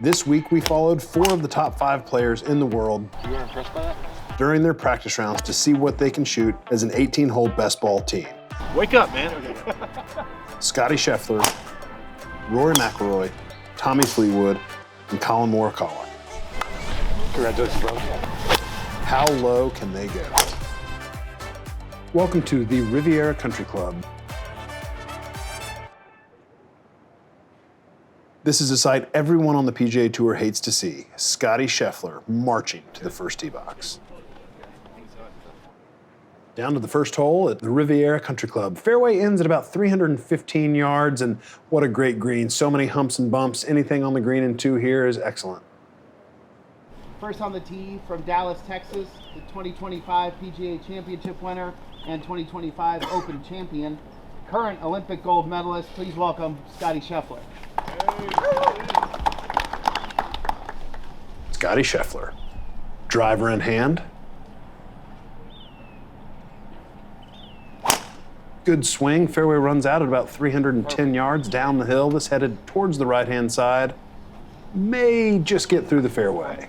This week, we followed 4 of the top 5 players in the world You were impressed by that? during their practice rounds to see what they can shoot as an 18-hole best ball team. Wake up, man. Scottie Scheffler, Rory McIlroy, Tommy Fleetwood, and Collin Morikawa. Congratulations, bro. How low can they go? Welcome to the Riviera Country Club. This is a sight everyone on the PGA Tour hates to see. Scottie Scheffler marching to the first tee box. Down to the first hole at the Riviera Country Club. Fairway ends at about 315 yards, and what a great green. So many humps and bumps. Anything on the green in 2 here is excellent. First on the tee from Dallas, Texas, the 2025 PGA Championship winner and 2025 Open champion, current Olympic gold medalist. Please welcome Scottie Scheffler. Scottie Scheffler. Driver in hand. Good swing. Fairway runs out at about 310 yards down the hill. This headed towards the right-hand side. May just get through the fairway.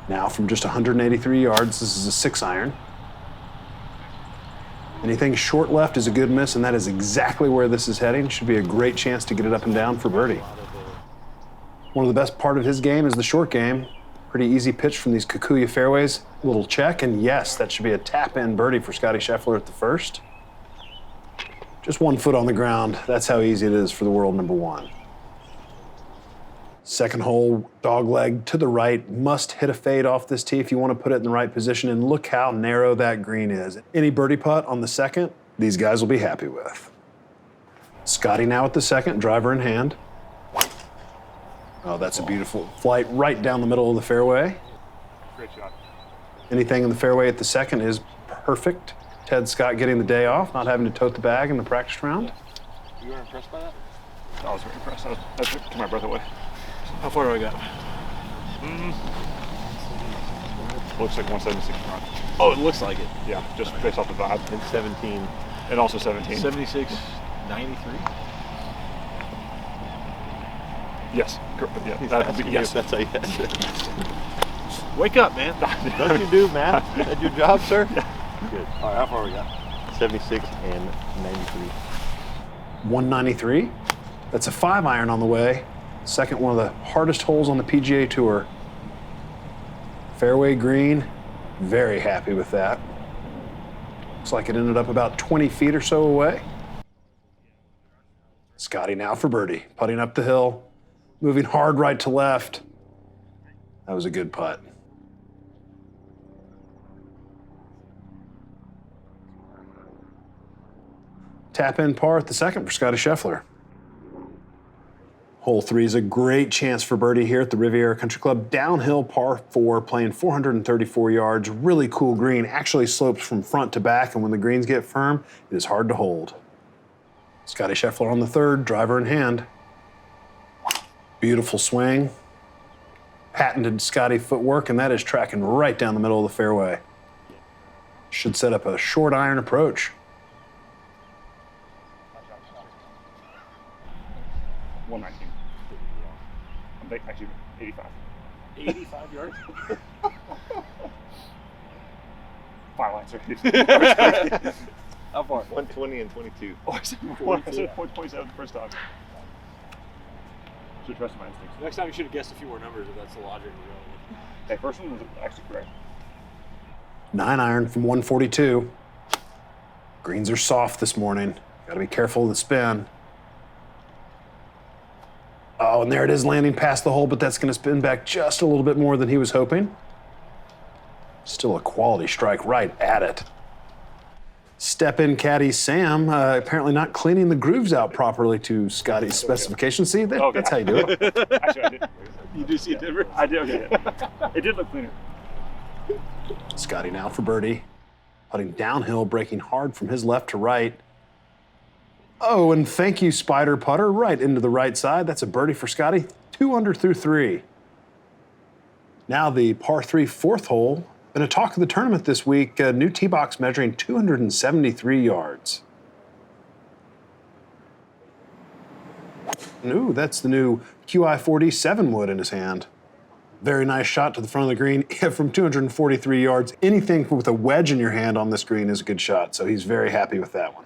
Now from just 183 yards, this is a 6-iron. Anything short left is a good miss, and that is exactly where this is heading. Should be a great chance to get it up and down for birdie. One of the best part of his game is the short game. Pretty easy pitch from these Kikuyu fairways. Little check, and yes, that should be a tap-in birdie for Scottie Scheffler at the first. Just 1 foot on the ground. That's how easy it is for the world number 1. Second hole, dog leg to the right. Must hit a fade off this tee if you want to put it in the right position, and look how narrow that green is. Any birdie putt on the second, these guys will be happy with. Scottie now at the second, driver in hand. Oh, that's a beautiful flight right down the middle of the fairway. Great shot. Anything in the fairway at the second is perfect. Ted Scott getting the day off, not having to tote the bag in the practice round. You were impressed by that? I was very impressed. That took my breath away. How far do I got? Looks like 176 front. Oh, it looks like it. Yeah, just based off the vibe. And 17. And also 17. 76, 93? Yes. Yeah, that'd be, yes. That's how you answer it. Wake up, man. Don't you do math at your job, sir? Yeah. Good. All right, how far we got? 76 and 93. 193. That's a 5-iron on the way. Second one of the hardest holes on the PGA Tour. Fairway green, very happy with that. Looks like it ended up about 20 feet or so away. Scottie now for birdie, putting up the hill, moving hard right to left. That was a good putt. Tap in par at the second for Scottie Scheffler. Hole 3 is a great chance for birdie here at the Riviera Country Club. Downhill par 4, playing 434 yards. Really cool green. Actually slopes from front to back, and when the greens get firm, it is hard to hold. Scottie Scheffler on the third, driver in hand. Beautiful swing. Patented Scottie footwork, and that is tracking right down the middle of the fairway. Should set up a short iron approach. 119. Actually, 85. 85 yards? 5 lines, sir. How far? 120 and 22. Oh, I said 127 the first time. Should trust my instincts. Next time you should have guessed a few more numbers if that's the logic you're going with. Hey, first one was actually correct. 9-iron from 142. Greens are soft this morning. Got to be careful of the spin. Oh, and there it is landing past the hole, but that's going to spin back just a little bit more than he was hoping. Still a quality strike right at it. Step in caddy Sam, apparently not cleaning the grooves out properly to Scottie's specifications. See, that's how you do it. Actually, I did. You do see a difference? I did, okay. It did look cleaner. Scottie now for birdie. Putting downhill, breaking hard from his left to right. Oh, and thank you, Spider Putter, right into the right side. That's a birdie for Scottie. 2 under through 3. Now the par 3 fourth hole. Been a talk of the tournament this week. A new tee box measuring 273 yards. Ooh, that's the new QI 47 wood in his hand. Very nice shot to the front of the green from 243 yards. Anything with a wedge in your hand on this green is a good shot, so he's very happy with that one.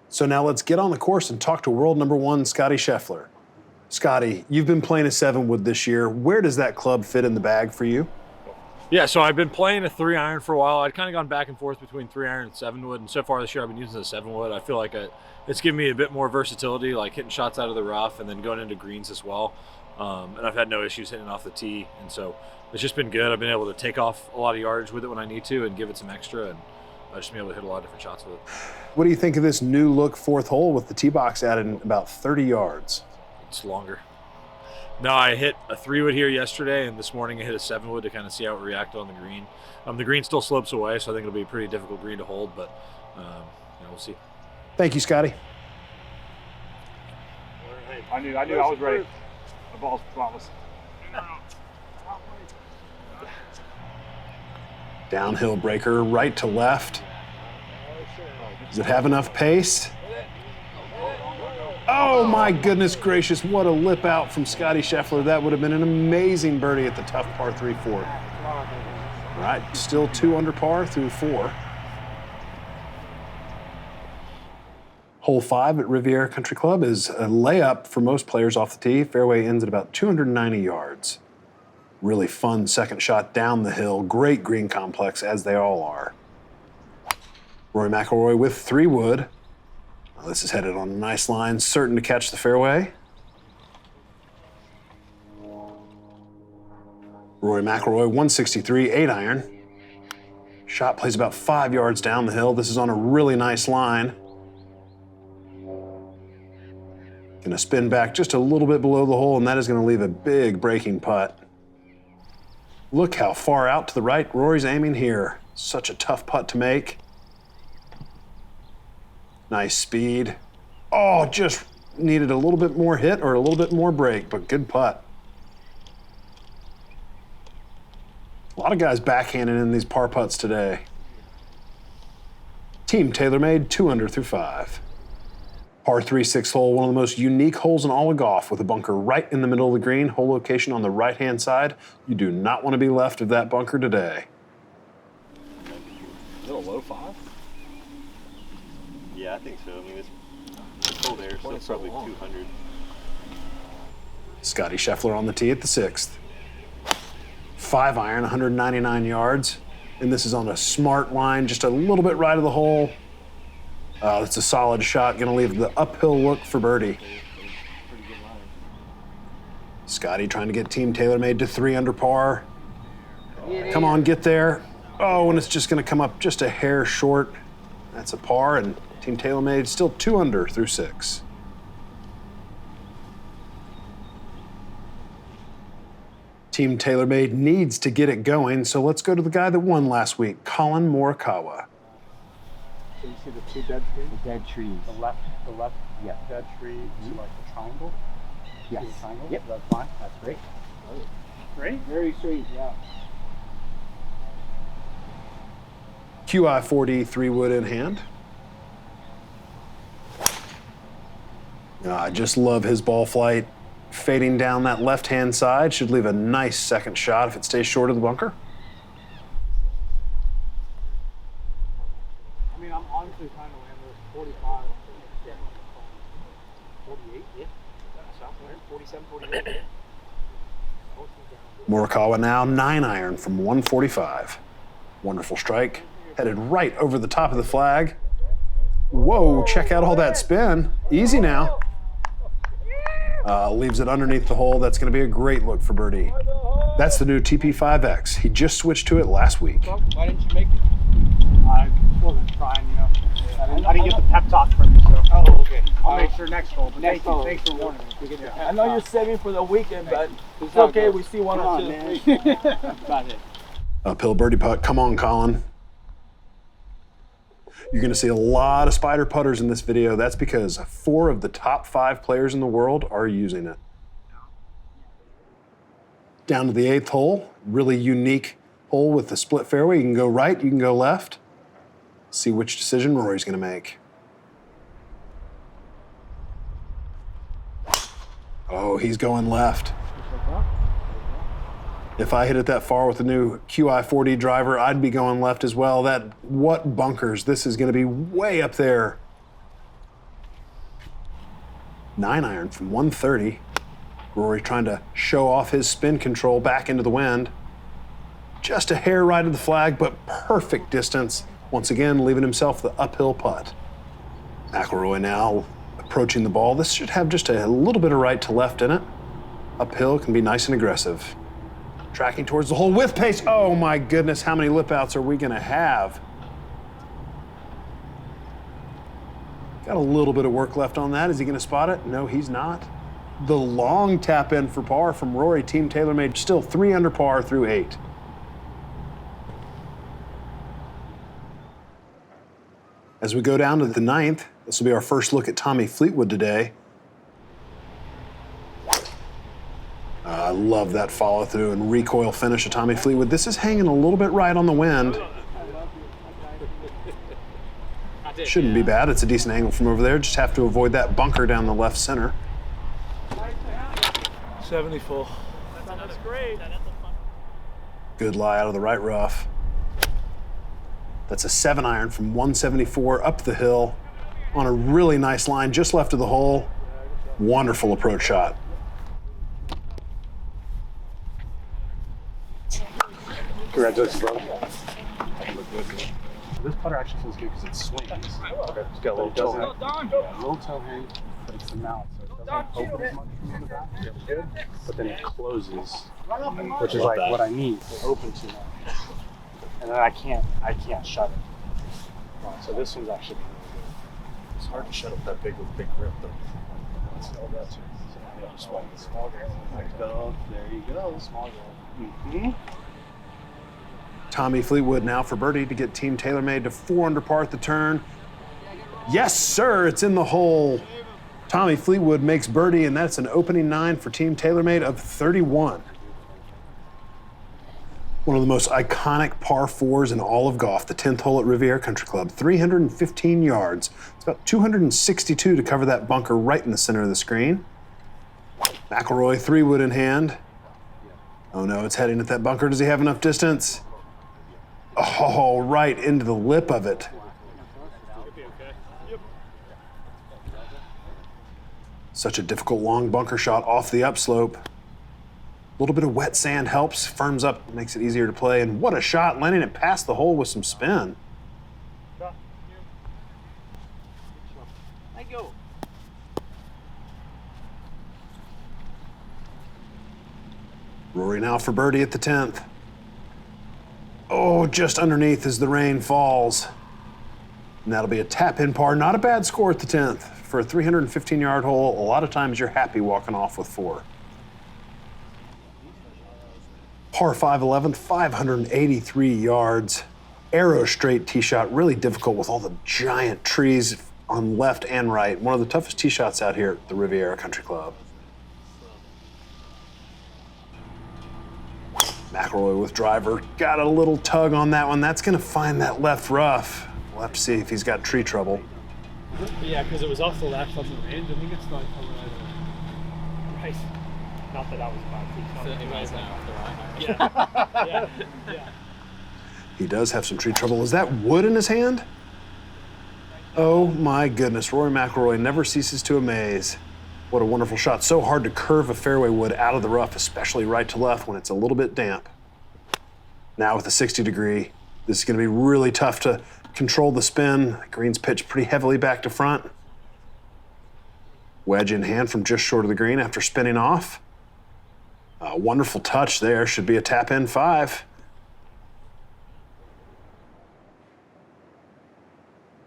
So now let's get on the course and talk to world number 1, Scottie Scheffler. Scottie, you've been playing a 7-wood this year. Where does that club fit in the bag for you? Yeah, so I've been playing a 3-iron for a while. I'd kind of gone back and forth between 3-iron and 7-wood, and so far this year I've been using the 7-wood. I feel like it's given me a bit more versatility, like hitting shots out of the rough and then going into greens as well. And I've had no issues hitting off the tee, and so it's just been good. I've been able to take off a lot of yardage with it when I need to and give it some extra, and I've just been able to hit a lot of different shots with it. What do you think of this new look 4th hole with the tee box added in about 30 yards? It's longer. No, I hit a 3-wood here yesterday, and this morning I hit a 7-wood to kind of see how it reacted on the green. The green still slopes away, so I think it'll be a pretty difficult green to hold, but we'll see. Thank you, Scottie. I knew I was ready. The ball's flawless. Downhill breaker, right to left. Does it have enough pace? Oh my goodness gracious, what a lip out from Scottie Scheffler. That would have been an amazing birdie at the tough par 3 4. All right, still 2 under par through 4. Hole 5 at Riviera Country Club is a layup for most players off the tee. Fairway ends at about 290 yards. Really fun second shot down the hill. Great green complex, as they all are. Rory McIlroy with 3-wood. Well, this is headed on a nice line, certain to catch the fairway. Rory McIlroy, 163, 8-iron. Shot plays about 5 yards down the hill. This is on a really nice line. Gonna spin back just a little bit below the hole, and that is gonna leave a big breaking putt. Look how far out to the right Rory's aiming here. Such a tough putt to make. Nice speed. Oh, just needed a little bit more hit or a little bit more break, but good putt. A lot of guys backhanding in these par putts today. Team TaylorMade, 2 under through 5. Par 3 6th hole, one of the most unique holes in all of golf, with a bunker right in the middle of the green, hole location on the right-hand side. You do not want to be left of that bunker today. Is it a low 5? Yeah, I think so. I mean, it's cold air, so it's probably 200. Scottie Scheffler on the tee at the 6th. 5-iron, 199 yards. And this is on a smart line, just a little bit right of the hole. It's a solid shot, gonna leave the uphill look for birdie. Scottie trying to get Team TaylorMade to 3 under par. Come on, get there. Oh, and it's just gonna come up just a hair short. That's a par, and Team TaylorMade still 2 under through 6. Team TaylorMade needs to get it going, so let's go to the guy that won last week, Collin Morikawa. So you see the 2 dead trees? The dead trees. The left, Yeah. dead tree, so like the triangle? Yes. See the triangle? Yep, that's fine. That's great. Right? Very straight, yeah. QI 40, 3-wood in hand. I just love his ball flight. Fading down that left-hand side should leave a nice second shot if it stays short of the bunker. I mean, I'm honestly trying to land those 45. 48? Yeah. Somewhere. 47, 48. Morikawa now 9-iron from 145. Wonderful strike. Headed right over the top of the flag. Whoa, check out all that spin. Easy now. Leaves it underneath the hole. That's going to be a great look for birdie. That's the new TP5X. He just switched to it last week. Why didn't you make it? I wasn't trying, you know. I didn't get the pep talk from you, so. Oh, okay. I'll make sure next hole. But Next hole. thanks for warning me. I know you're saving for the weekend, but it's okay. We see 1 or 2. Got it. Uphill birdie putt. Come on, Colin. You're going to see a lot of spider putters in this video. That's because 4 of the top 5 players in the world are using it. Down to the 8th hole. Really unique hole with the split fairway. You can go right, you can go left. See which decision Rory's going to make. Oh, Oh, he's going left. If I hit it that far with the new QI4D driver, I'd be going left as well. What bunkers. This is going to be way up there. 9-iron from 130. Rory trying to show off his spin control back into the wind. Just a hair right of the flag, but perfect distance. Once again, leaving himself the uphill putt. McIlroy now approaching the ball. This should have just a little bit of right to left in it. Uphill can be nice and aggressive. Tracking towards the hole with pace. Oh my goodness, how many lip outs are we gonna have? Got a little bit of work left on that. Is he gonna spot it? No, he's not. The long tap in for par from Rory. Team TaylorMade still 3 under par through 8. As we go down to the 9th, this will be our first look at Tommy Fleetwood today. I love that follow through and recoil finish of Tommy Fleetwood. This is hanging a little bit right on the wind. Shouldn't be bad. It's a decent angle from over there. Just have to avoid that bunker down the left center. 74. That's great. Good lie out of the right rough. That's a 7-iron from 174 up the hill on a really nice line just left of the hole. Wonderful approach shot. Congratulations, brother. This putter actually feels good because it swings. Okay. It's got a little toe hang. Yeah, a little toe hang, but it's the mount, so it doesn't open as much from the back. Good. But then it closes, which is like what I need. It opens too much, and then I can't shut it. So this one's actually really good. It's hard to shut up that big with big grip, though. That's all that too. Yeah, just swing the small girl. There you go, small girl. Tommy Fleetwood now for birdie to get Team TaylorMade to 4 under par at the turn. Yes, sir, it's in the hole. Tommy Fleetwood makes birdie, and that's an opening 9 for Team TaylorMade of 31. One of the most iconic par 4s in all of golf, the 10th hole at Riviera Country Club, 315 yards. It's about 262 to cover that bunker right in the center of the screen. McIlroy, 3-wood in hand. Oh no, it's heading at that bunker. Does he have enough distance? Oh, right into the lip of it. Such a difficult long bunker shot off the upslope. A little bit of wet sand helps, firms up, makes it easier to play. And what a shot, landing it past the hole with some spin. Rory now for birdie at the 10th. Oh, just underneath as the rain falls. And that'll be a tap-in par. Not a bad score at the 10th. For a 315-yard hole, a lot of times you're happy walking off with 4. Par 5 11th, 583 yards. Arrow straight tee shot, really difficult with all the giant trees on left and right. One of the toughest tee shots out here at the Riviera Country Club. McIlroy with driver, got a little tug on that one. That's gonna find that left rough. We'll have to see if he's got tree trouble. Yeah, because it was off the left on the range. I think it's not coming right. Right. Not that I was about to. Yeah. Yeah. He does have some tree trouble. Is that wood in his hand? Oh my goodness, Rory McIlroy never ceases to amaze. What a wonderful shot. So hard to curve a fairway wood out of the rough, especially right to left when it's a little bit damp. Now with a 60 degree, this is gonna be really tough to control the spin. Green's pitched pretty heavily back to front. Wedge in hand from just short of the green after spinning off. A wonderful touch there, should be a tap-in 5.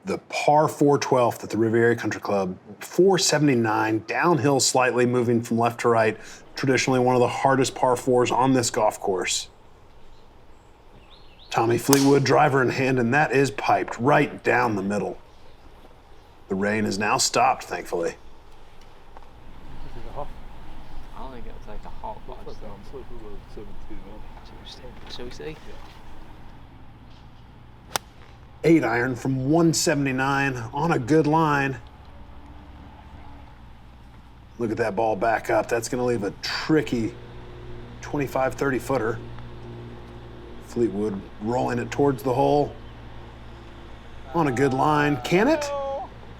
The par 4 12th at the Riviera Country Club, 479, downhill slightly, moving from left to right. Traditionally one of the hardest par 4s on this golf course. Tommy Fleetwood, driver in hand, and that is piped right down the middle. The rain is now stopped, thankfully. I don't think it was like a hot box though. Shall we see? 8-iron from 179 on a good line. Look at that ball back up. That's going to leave a tricky 25, 30 footer. Fleetwood rolling it towards the hole. On a good line. Can it?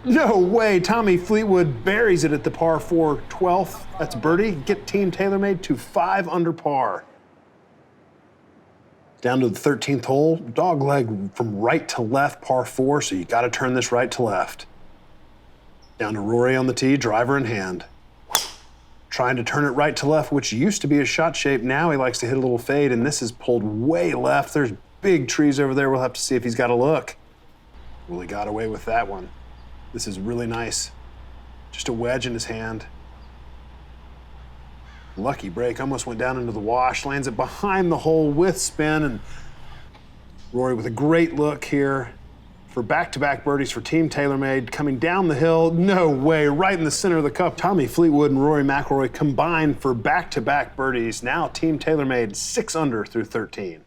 No way. Tommy Fleetwood buries it at the par 4 12th. That's birdie. Get Team TaylorMade to 5 under par. Down to the 13th hole. Dog leg from right to left, par 4, so you got to turn this right to left. Down to Rory on the tee, driver in hand. Trying to turn it right to left, which used to be his shot shape. Now he likes to hit a little fade, and this is pulled way left. There's big trees over there. We'll have to see if he's got a look. Well, he got away with that one. This is really nice. Just a wedge in his hand. Lucky break, almost went down into the wash. Lands it behind the hole with spin, and Rory with a great look here for back-to-back birdies for Team TaylorMade. Coming down the hill, no way, right in the center of the cup. Tommy Fleetwood and Rory McIlroy combined for back-to-back birdies. Now Team TaylorMade 6 under through 13.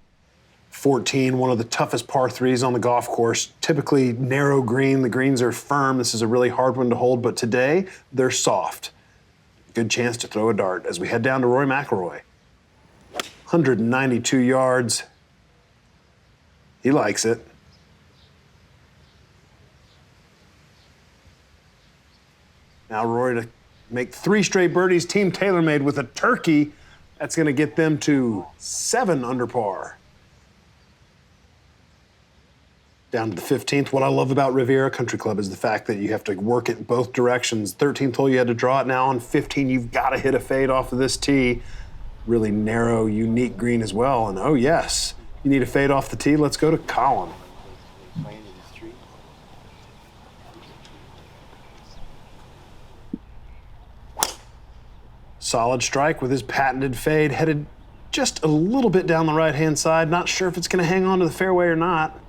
14, one of the toughest par 3s on the golf course. Typically narrow green, the greens are firm. This is a really hard one to hold, but today they're soft. Good chance to throw a dart as we head down to Rory McIlroy. 192 yards. He likes it. Now Rory to make 3 straight birdies. Team TaylorMade with a turkey. That's going to get them to 7 under par. Down to the 15th. What I love about Riviera Country Club is the fact that you have to work it both directions. 13th hole, you had to draw it. Now on 15, you've got to hit a fade off of this tee. Really narrow, unique green as well. And oh yes, you need a fade off the tee. Let's go to Collin. Solid strike with his patented fade, headed just a little bit down the right-hand side. Not sure if it's going to hang on to the fairway or not.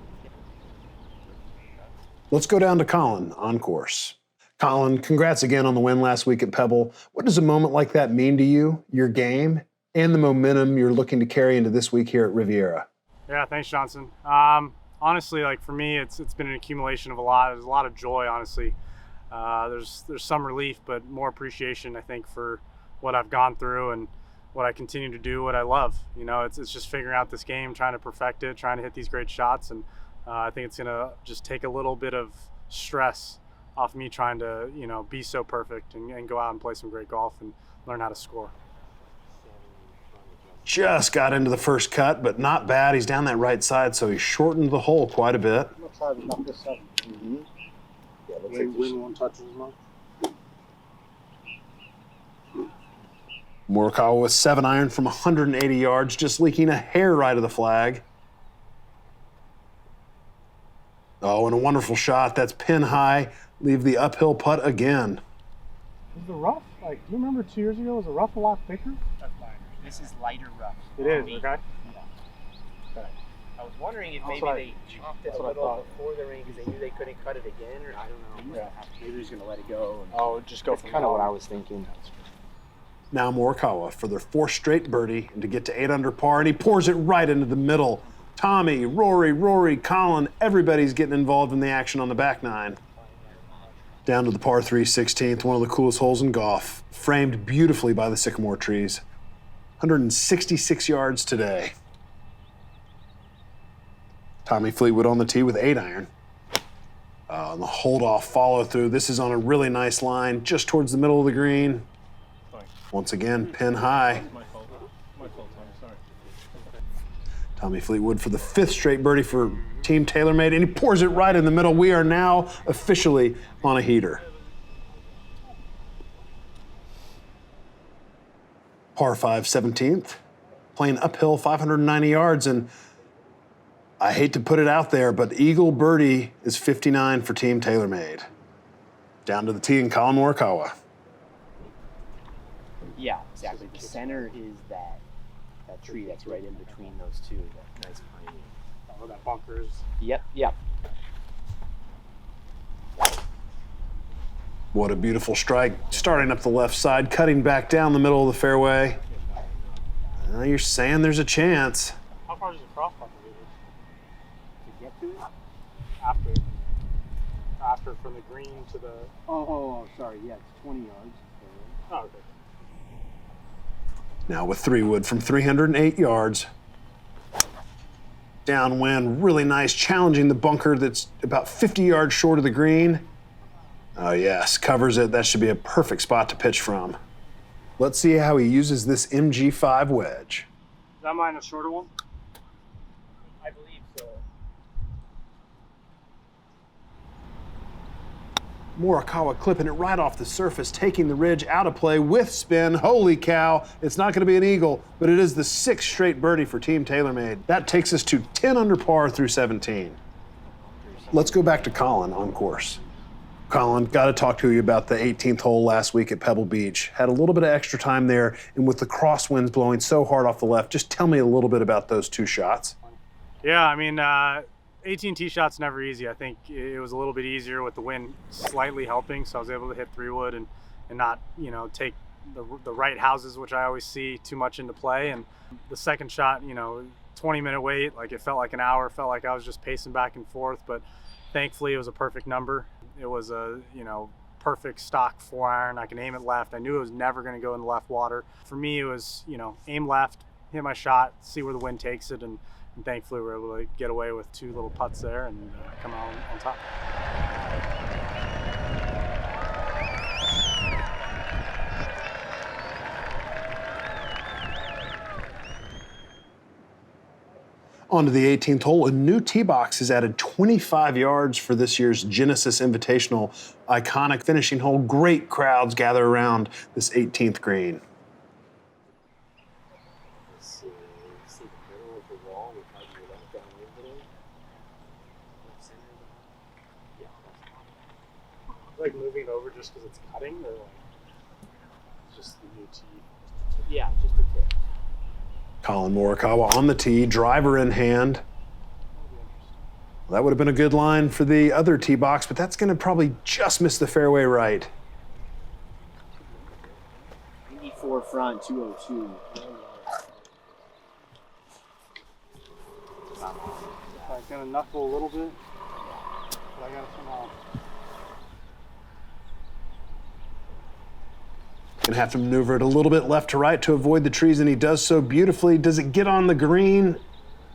Let's go down to Collin on course. Collin, congrats again on the win last week at Pebble. What does a moment like that mean to you, your game, and the momentum you're looking to carry into this week here at Riviera? Yeah, thanks, Johnson. Honestly, like for me, it's been an accumulation of a lot. There's a lot of joy, honestly. There's some relief, but more appreciation, I think, for what I've gone through and what I continue to do, what I love. You know, it's just figuring out this game, trying to perfect it, trying to hit these great shots, and I think it's gonna just take a little bit of stress off me trying to, you know, be so perfect and go out and play some great golf and learn how to score. Just got into the first cut, but not bad. He's down that right side, so he shortened the hole quite a bit. Win one touches a month. Morikawa with 7 iron from 180 yards, just leaking a hair right of the flag. Oh, and a wonderful shot. That's pin high. Leave the uphill putt again. Is the rough, like, do you remember 2 years ago, was the rough a lot thicker? That's fine. This is lighter rough. It is, okay. Yeah. Okay. I was wondering if maybe they chopped it a little before the rain because they knew they couldn't cut it again, or I don't know. Yeah. Maybe he's going to let it go. And Just go from kind of what I was thinking. Now Morikawa for their 4th straight birdie and to get to 8 under par, and he pours it right into the middle. Tommy, Rory, Collin, everybody's getting involved in the action on the back 9. Down to the par 3 16th, one of the coolest holes in golf, framed beautifully by the sycamore trees. 166 yards today. Tommy Fleetwood on the tee with 8 iron. And the hold-off follow-through. This is on a really nice line, just towards the middle of the green. Once again, pin high. My fault, Tommy, sorry. Tommy Fleetwood for the 5th straight birdie for Team TaylorMade, and he pours it right in the middle. We are now officially on a heater. Par 5 17th, playing uphill 590 yards, and I hate to put it out there, but Eagle birdie is 59 for Team TaylorMade. Down to the tee and Collin Morikawa. Yeah, exactly. The center is that tree that's right in between those two. That nice pine. Oh, that bunkers. Yep. What a beautiful strike. Starting up the left side, cutting back down the middle of the fairway. You're saying there's a chance. How far does the cross bunker To get to it? After from the green to the... Oh, sorry. Yeah, it's 20 yards. Oh, okay. Now with 3-wood from 308 yards. Downwind, really nice, challenging the bunker that's about 50 yards short of the green. Oh yes, covers it. That should be a perfect spot to pitch from. Let's see how he uses this MG5 wedge. Is that mine a shorter one? I believe so. Morikawa clipping it right off the surface, taking the ridge out of play with spin. Holy cow, it's not going to be an eagle, but it is the 6th straight birdie for Team TaylorMade. That takes us to 10 under par through 17. Let's go back to Collin on course. Collin, got to talk to you about the 18th hole last week at Pebble Beach. Had a little bit of extra time there, and with the crosswinds blowing so hard off the left, just tell me a little bit about those 2 shots. Yeah, I mean, 18 tee shots never easy. I think it was a little bit easier with the wind slightly helping, so I was able to hit 3-wood and not, you know, take the right houses, which I always see too much into play. And the second shot, you know, 20-minute wait, like it felt like an hour, felt like I was just pacing back and forth, but thankfully it was a perfect number. It was a, you know, perfect stock 4-iron. I can aim it left. I knew it was never going to go in the left water. For me, it was, you know, aim left, hit my shot, see where the wind takes it, and thankfully we were able to get away with 2 little putts there and come out on top. On to the 18th hole, a new tee box has added 25 yards for this year's Genesis Invitational. Iconic finishing hole, great crowds gather around this 18th green. Like moving over just because it's cutting, or like just the new tee? Yeah, just a tip. Collin Morikawa on the tee, driver in hand. Well, that would have been a good line for the other tee box, but that's going to probably just miss the fairway right. 84 front, 202. I'm gonna knuckle a little bit, but I gotta somehow. Gonna have to maneuver it a little bit left to right to avoid the trees, and he does so beautifully. Does it get on the green?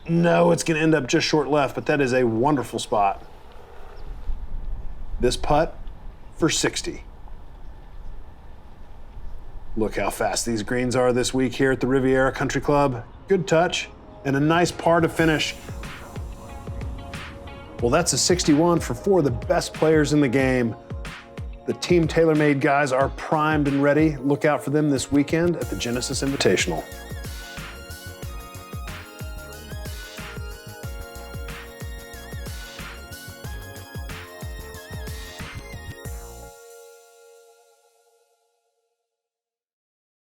No, it's gonna end up just short left, but that is a wonderful spot. This putt for 60. Look how fast these greens are this week here at the Riviera Country Club. Good touch and a nice par to finish. Well, that's a 61 for 4 of the best players in the game. The Team TaylorMade guys are primed and ready. Look out for them this weekend at the Genesis Invitational.